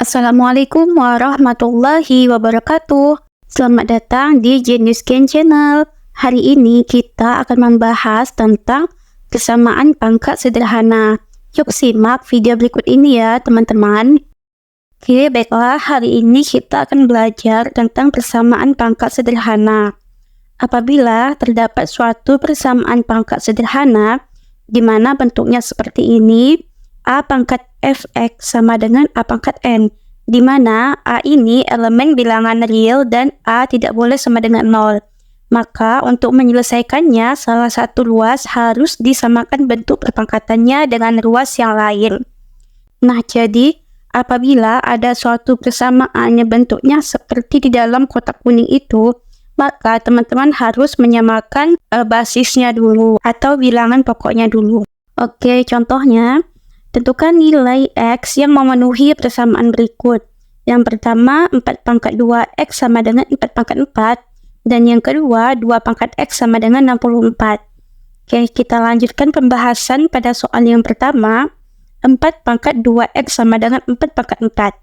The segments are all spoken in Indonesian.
Assalamualaikum warahmatullahi wabarakatuh. Selamat datang di Genius Gain Channel. Hari ini kita akan membahas tentang kesamaan pangkat sederhana. Yuk simak video berikut ini ya teman-teman. Oke, baiklah, hari ini kita akan belajar tentang persamaan pangkat sederhana. Apabila terdapat suatu persamaan pangkat sederhana, di mana bentuknya seperti ini, A pangkat Fx sama dengan A pangkat N, di mana A ini elemen bilangan real dan A tidak boleh sama dengan 0. Maka untuk menyelesaikannya, salah satu ruas harus disamakan bentuk perpangkatannya dengan ruas yang lain. Nah, jadi apabila ada suatu persamaan yang bentuknya seperti di dalam kotak kuning itu, maka teman-teman harus menyamakan basisnya dulu atau bilangan pokoknya dulu. Oke, contohnya, tentukan nilai X yang memenuhi persamaan berikut. Yang pertama, 4 pangkat 2X sama dengan 4 pangkat 4. Dan yang kedua, 2 pangkat X sama dengan 64. Oke, kita lanjutkan pembahasan pada soal yang pertama. 4 pangkat 2X sama dengan 4 pangkat 4.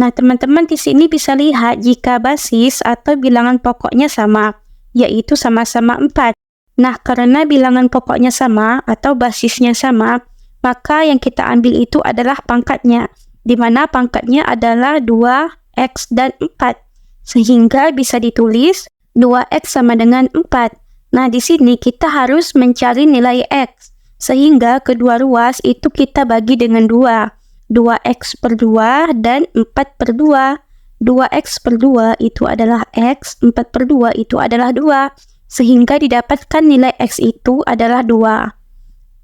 Nah, teman-teman di sini bisa lihat jika basis atau bilangan pokoknya sama, yaitu sama-sama 4. Nah, karena bilangan pokoknya sama atau basisnya sama, maka yang kita ambil itu adalah pangkatnya, di mana pangkatnya adalah 2X dan 4. Sehingga bisa ditulis 2X sama dengan 4. Nah, di sini kita harus mencari nilai X, sehingga kedua ruas itu kita bagi dengan 2. 2X per 2 dan 4 per 2. 2X per 2 itu adalah X, 4 per 2 itu adalah 2. Sehingga didapatkan nilai X itu adalah 2.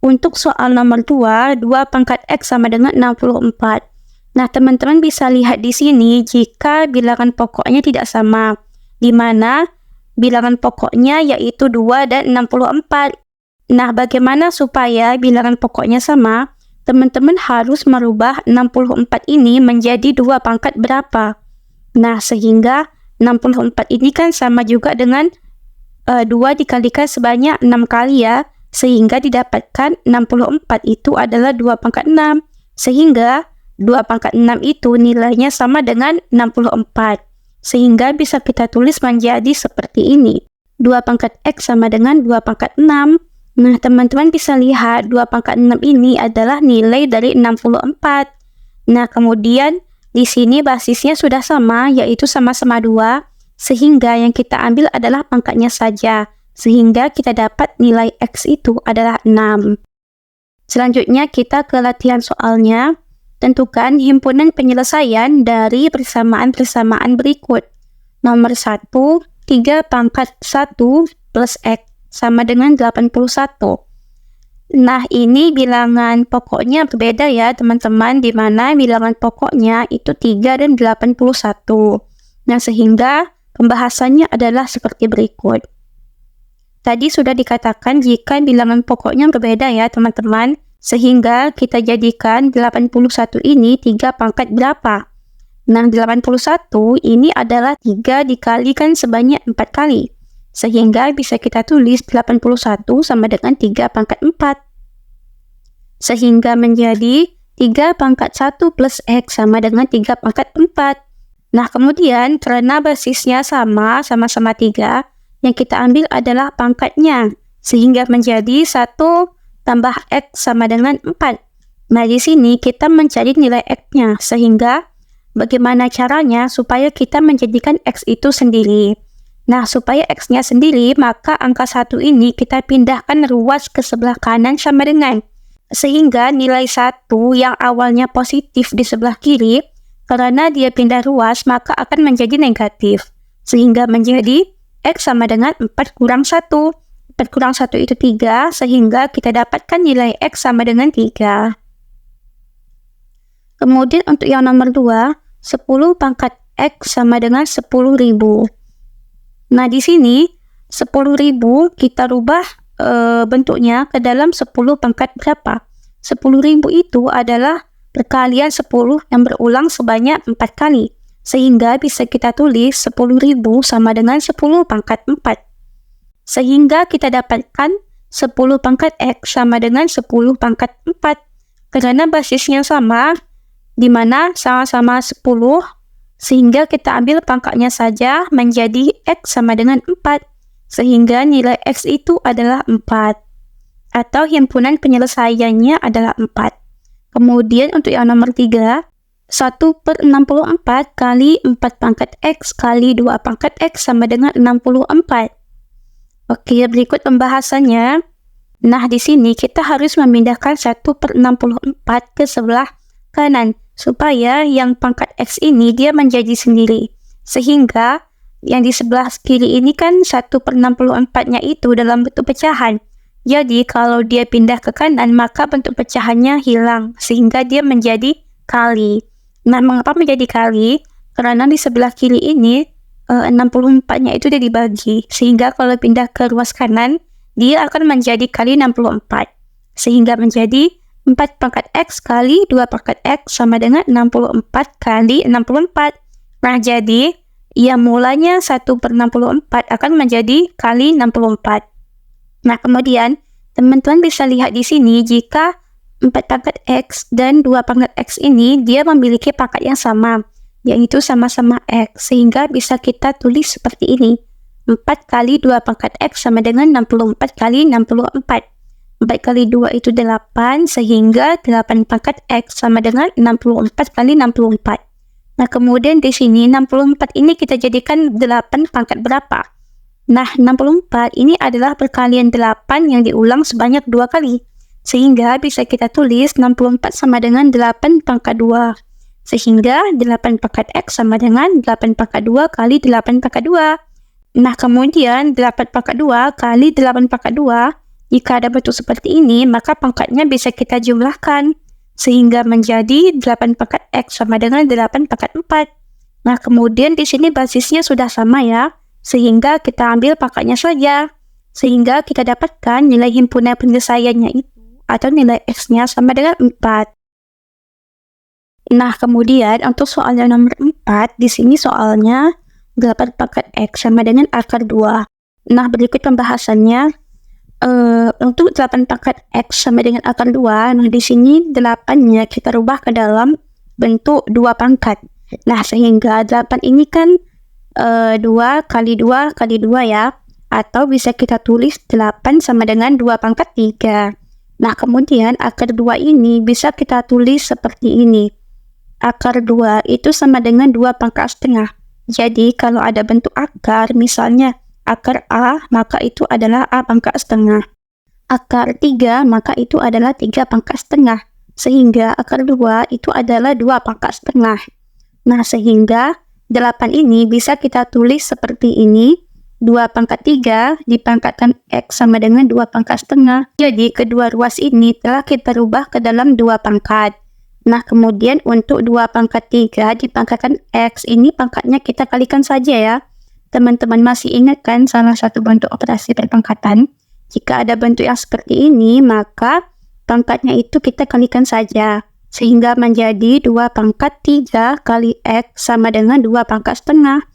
Untuk soal nomor 2, 2 pangkat X sama dengan 64. Nah, teman-teman bisa lihat di sini jika bilangan pokoknya tidak sama, di mana bilangan pokoknya yaitu 2 dan 64. Nah, bagaimana supaya bilangan pokoknya sama? Teman-teman harus merubah 64 ini menjadi 2 pangkat berapa. Nah, sehingga 64 ini kan sama juga dengan 2 dikalikan sebanyak 6 kali ya. Sehingga didapatkan 64 itu adalah 2 pangkat 6. Sehingga 2 pangkat 6 itu nilainya sama dengan 64. Sehingga bisa kita tulis menjadi seperti ini. 2 pangkat X sama dengan 2 pangkat 6. Nah, teman-teman bisa lihat 2 pangkat 6 ini adalah nilai dari 64. Nah, kemudian di sini basisnya sudah sama, yaitu sama-sama 2. Sehingga yang kita ambil adalah pangkatnya saja. Sehingga kita dapat nilai X itu adalah 6. Selanjutnya kita ke latihan soalnya. Tentukan himpunan penyelesaian dari persamaan-persamaan berikut. Nomor 1, 3 pangkat 1 plus X sama dengan 81. Nah, ini bilangan pokoknya berbeda ya teman-teman, di mana bilangan pokoknya itu 3 dan 81. Nah, sehingga pembahasannya adalah seperti berikut. Tadi sudah dikatakan jika bilangan pokoknya berbeda ya teman-teman, sehingga kita jadikan 81 ini 3 pangkat berapa? Nah, 81 ini adalah 3 dikalikan sebanyak 4 kali, sehingga bisa kita tulis 81 sama dengan 3 pangkat 4. Sehingga menjadi 3 pangkat 1 plus X sama dengan 3 pangkat 4. Nah, kemudian karena basisnya sama-sama 3, yang kita ambil adalah pangkatnya, sehingga menjadi 1 tambah X sama dengan 4. Nah, di sini kita mencari nilai X-nya, sehingga bagaimana caranya supaya kita menjadikan X itu sendiri. Nah, supaya X-nya sendiri, maka angka 1 ini kita pindahkan ruas ke sebelah kanan sama dengan. Sehingga nilai 1 yang awalnya positif di sebelah kiri, karena dia pindah ruas, maka akan menjadi negatif. Sehingga menjadi X sama dengan 4 kurang 1. 4 kurang 1 itu 3, sehingga kita dapatkan nilai X sama dengan 3. Kemudian untuk yang nomor 2, 10 pangkat X sama dengan 10.000. Nah, di sini 10.000 kita rubah bentuknya ke dalam 10 pangkat berapa? 10.000 itu adalah perkalian 10 yang berulang sebanyak 4 kali. Sehingga bisa kita tulis 10.000 sama dengan 10 pangkat 4. Sehingga kita dapatkan 10 pangkat X sama dengan 10 pangkat 4. Karena basisnya sama, di mana sama-sama 10, sehingga kita ambil pangkatnya saja menjadi X sama dengan 4, sehingga nilai X itu adalah 4, atau himpunan penyelesaiannya adalah 4. Kemudian untuk yang nomor 3, 1/64 kali 4 pangkat X kali 2 pangkat X sama dengan 64. Oke, berikut pembahasannya. Nah, di sini kita harus memindahkan 1/64 ke sebelah kanan, supaya yang pangkat X ini dia menjadi sendiri. Sehingga yang di sebelah kiri ini kan 1/64-nya itu dalam bentuk pecahan. Jadi kalau dia pindah ke kanan, maka bentuk pecahannya hilang, sehingga dia menjadi kali. Nah, mengapa menjadi kali? Karena di sebelah kiri ini 64-nya itu dia dibagi, sehingga kalau pindah ke ruas kanan, dia akan menjadi kali 64. Sehingga menjadi 4 pangkat X kali 2 pangkat X sama dengan 64 kali 64. Nah, jadi yang mulanya 1/64 akan menjadi kali 64. Nah, kemudian teman-teman bisa lihat di sini jika 4 pangkat X dan 2 pangkat X ini dia memiliki pangkat yang sama, yaitu sama-sama X, sehingga bisa kita tulis seperti ini. 4 kali 2 pangkat X sama dengan 64 kali 64. 4 kali 2 itu 8, sehingga 8 pangkat X sama dengan 64 kali 64. Nah, kemudian di sini 64 ini kita jadikan 8 pangkat berapa? Nah, 64 ini adalah perkalian 8 yang diulang sebanyak 2 kali. Sehingga bisa kita tulis 64 sama dengan 8 pangkat 2. Sehingga 8 pangkat X sama dengan 8 pangkat 2 kali 8 pangkat 2. Nah, kemudian 8 pangkat 2 kali 8 pangkat 2, jika ada bentuk seperti ini, maka pangkatnya bisa kita jumlahkan, sehingga menjadi 8 pangkat X sama dengan 8 pangkat 4. Nah, kemudian di sini basisnya sudah sama ya, sehingga kita ambil pangkatnya saja, sehingga kita dapatkan nilai himpunan penyelesaiannya itu, atau nilai X-nya sama dengan 4. Nah, kemudian untuk soal yang nomor 4, di sini soalnya 8 pangkat X sama dengan akar 2. Nah, berikut pembahasannya. Untuk 8 pangkat X sama dengan akar 2, nah di sini 8-nya kita rubah ke dalam bentuk 2 pangkat. Nah, sehingga 8 ini kan 2 kali 2 kali 2 ya, atau bisa kita tulis 8 sama dengan 2 pangkat 3. Nah, kemudian akar 2 ini bisa kita tulis seperti ini. Akar 2 itu sama dengan 2 pangkat setengah. Jadi, kalau ada bentuk akar, misalnya akar A, maka itu adalah A pangkat setengah. Akar 3, maka itu adalah 3 pangkat setengah. Sehingga akar 2 itu adalah 2 pangkat setengah. Nah, sehingga 8 ini bisa kita tulis seperti ini. 2 pangkat 3 dipangkatkan X sama dengan 2 pangkat setengah. Jadi, kedua ruas ini telah kita rubah ke dalam 2 pangkat. Nah, kemudian untuk 2 pangkat 3 dipangkatkan X, ini pangkatnya kita kalikan saja ya. Teman-teman masih ingat kan salah satu bentuk operasi perpangkatan? Jika ada bentuk yang seperti ini, maka pangkatnya itu kita kalikan saja. Sehingga menjadi 2 pangkat 3 kali X sama dengan 2 pangkat setengah.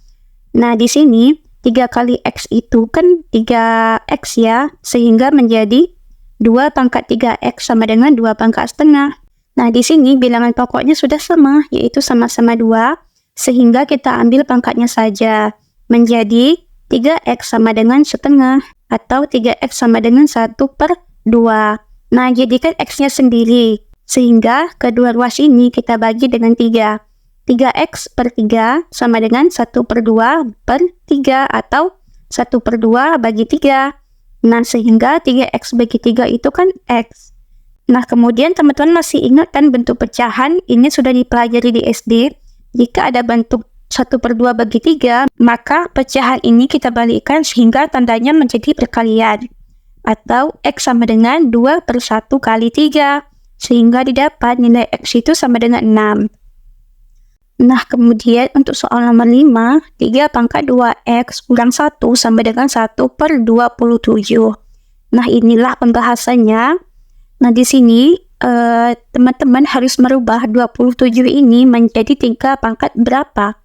Nah, di sini 3 kali X itu kan 3X ya. Sehingga menjadi 2 pangkat 3X sama dengan 2 pangkat setengah. Nah, di sini bilangan pokoknya sudah sama, yaitu sama-sama 2. Sehingga kita ambil pangkatnya saja. Menjadi 3X sama dengan setengah, atau 3X sama dengan 1/2. Nah, jadikan X-nya sendiri, sehingga kedua ruas ini kita bagi dengan 3. 3X per 3 sama dengan 1/2/3, atau 1/2 bagi 3. Nah, sehingga 3X bagi 3 itu kan X. Nah, kemudian teman-teman masih ingat kan bentuk pecahan, ini sudah dipelajari di SD. Jika ada bentuk 1/2 bagi 3, maka pecahan ini kita balikkan sehingga tandanya menjadi perkalian. Atau X sama dengan 2/1 kali 3, sehingga didapat nilai X itu sama dengan 6. Nah, kemudian untuk soal nomor 5, 3 pangkat 2X kurang 1 sama dengan 1/27. Nah, inilah pembahasannya. Nah, di sini teman-teman harus merubah 27 ini menjadi 3 pangkat berapa?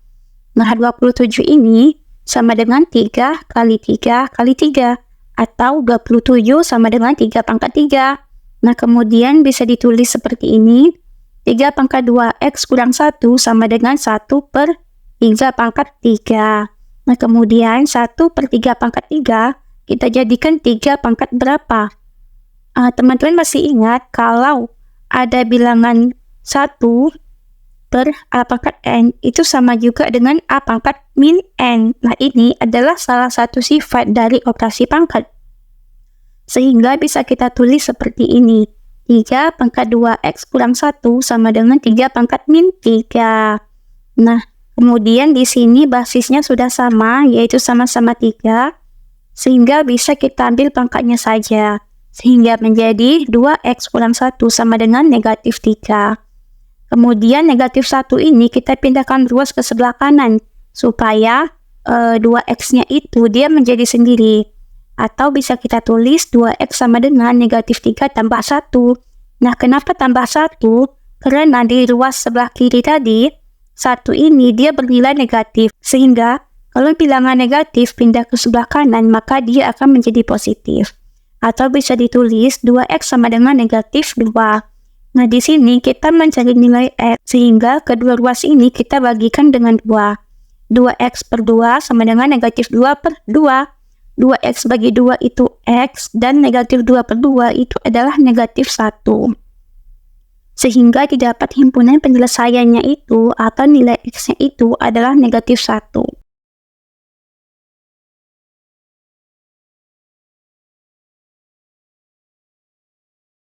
Nah, 27 ini sama dengan 3 kali 3 kali 3, atau 27 sama dengan 3 pangkat 3. Nah, kemudian bisa ditulis seperti ini. 3 pangkat 2x kurang 1 sama dengan 1 per 3 pangkat 3. Nah, kemudian 1 per 3 pangkat 3, kita jadikan 3 pangkat berapa? Teman-teman masih ingat kalau ada bilangan 1 per A pangkat N, itu sama juga dengan A pangkat min N. Nah, ini adalah salah satu sifat dari operasi pangkat. Sehingga bisa kita tulis seperti ini. 3 pangkat 2x kurang 1 sama dengan 3 pangkat min 3. Nah, kemudian di sini basisnya sudah sama, yaitu sama-sama 3, sehingga bisa kita ambil pangkatnya saja. Sehingga menjadi 2x kurang 1 sama dengan negatif 3. Kemudian negatif 1 ini kita pindahkan ruas ke sebelah kanan, supaya 2x-nya itu dia menjadi sendiri. Atau bisa kita tulis 2x sama dengan negatif 3 tambah 1. Nah, kenapa tambah 1? Karena di ruas sebelah kiri tadi, 1 ini dia bernilai negatif. Sehingga kalau bilangan negatif pindah ke sebelah kanan, maka dia akan menjadi positif. Atau bisa ditulis 2x sama dengan negatif 2. Nah, di sini kita mencari nilai x, sehingga kedua ruas ini kita bagikan dengan 2. 2x per 2 sama dengan negatif 2 per 2. 2x bagi 2 itu x, dan negatif 2 per 2 itu adalah negatif 1. Sehingga didapat himpunan penyelesaiannya itu, atau nilai x-nya itu adalah negatif 1.